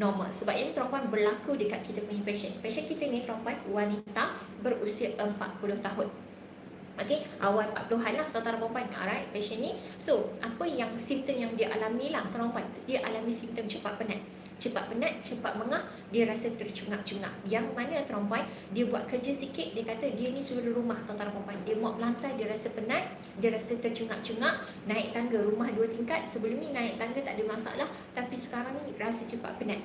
normal. Sebab ini perempuan berlaku dekat kita punya pasien. Pasien kita ni perempuan wanita berusia 40 tahun. Okey, awal 40-an lah tuan-tuan dan puan. Alright, pasien ni. So, apa yang simptom yang dia alami lah tuan-tuan? Dia alami simptom cepat penat. Cepat penat, cepat mengah, dia rasa tercungap-cungap. Yang mana tuan-puan, dia buat kerja sikit, dia kata dia ni seluruh rumah tuan-tuan dan puan. Dia mop lantai, dia rasa penat, dia rasa tercungap-cungap. Naik tangga, rumah 2 tingkat. Sebelum ni naik tangga tak ada masalah, tapi sekarang ni rasa cepat penat.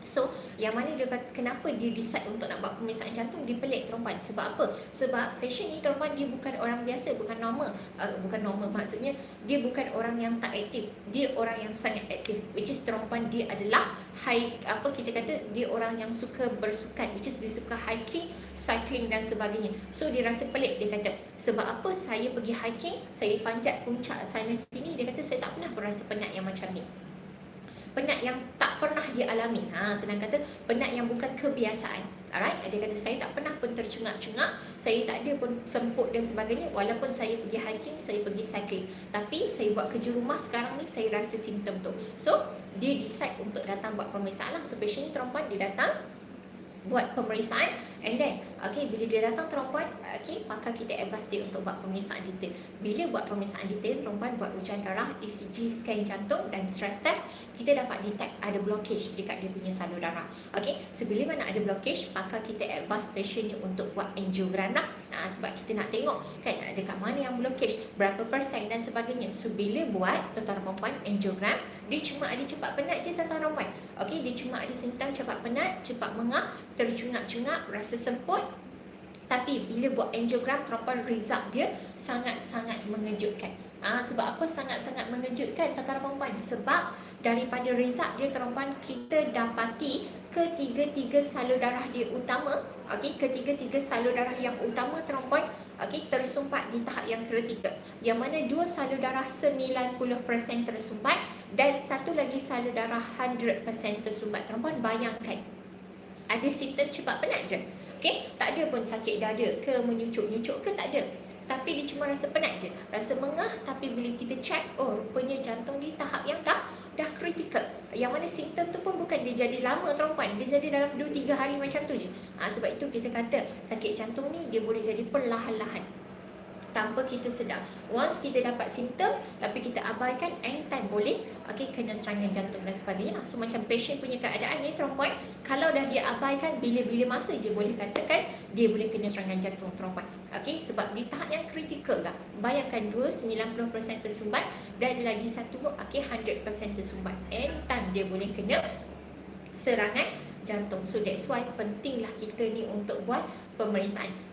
So, yang mana dia kata kenapa dia decide untuk nak buat pemeriksaan jantung, dia pelik perempuan. Sebab apa? Sebab pasien ni tuan-tuan, dia bukan orang biasa, bukan normal. Bukan normal, maksudnya dia bukan orang yang tak aktif. Dia orang yang sangat aktif. Which is perempuan dia adalah kita kata dia orang yang suka bersukan. Which is dia suka hiking, cycling dan sebagainya. So, dia rasa pelik. Dia kata, sebab apa saya pergi hiking, saya panjat puncak sana sini, dia kata saya tak pernah berasa penat yang macam ni. Penat yang tak pernah dia alami. Senang kata, penat yang bukan kebiasaan. Alright, dia kata saya tak pernah pun tercungap-cungap, saya tak ada pun semput dan sebagainya. Walaupun saya pergi hiking, saya pergi cycling, tapi saya buat kerja rumah sekarang ni, saya rasa simptom tu. So, dia decide untuk datang buat pemeriksaan lah. So, patient ni perempuan, dia datang buat pemeriksaan, and then bila dia datang perempuan, maka kita advise dia untuk buat pemeriksaan detail. Bila buat pemeriksaan detail, perempuan buat ujian darah, ECG, scan jantung dan stress test, kita dapat detect ada blockage dekat dia punya salur darah. So bila mana ada blockage, maka kita advise patient ni untuk buat angiogram lah. Sebab kita nak tengok kan dekat mana yang blockage, berapa persen dan sebagainya. So bila buat tuan-tuan dan puan angiogram, dia cuma ada cepat penat je tuan-tuan dan puan. Dia cuma ada simptom cepat penat, cepat mengah, tercungap-cungap, rasa semput. Tapi bila buat angiogram, perempuan result dia sangat-sangat mengejutkan. Sebab apa sangat-sangat mengejutkan tuan-tuan dan puan? Sebab daripada result dia perempuan, kita dapati ketiga-tiga salur darah dia utama, ketiga-tiga salur darah yang utama perempuan, tersumpat di tahap yang kritikal. Yang mana 2 salur darah 90% tersumpat dan satu lagi salur darah 100% tersumpat. Perempuan bayangkan, ada simptom cepat penat je. Tak ada pun sakit dada ke, menyucuk-nyucuk ke, tak ada. Tapi dia cuma rasa penat je, rasa mengah. Tapi bila kita check, rupanya jantung di tahap yang dah kritikal. Yang mana simptom tu pun bukan dia jadi lama perempuan, dia jadi dalam 2-3 hari macam tu je. Sebab itu kita kata sakit jantung ni dia boleh jadi perlahan-lahan tanpa kita sedar. Once kita dapat simptom tapi kita abaikan, anytime boleh kena serangan jantung dan sebagainya. So macam patient punya keadaan ni perempuan, kalau dah dia abaikan, bila-bila masa je boleh katakan dia boleh kena serangan jantung perempuan. Sebab di tahap yang kritikal lah. Bayangkan 2 90% tersumbat dan lagi satu 100% tersumbat. Anytime dia boleh kena serangan jantung. So that's why pentinglah kita ni untuk buat pemeriksaan.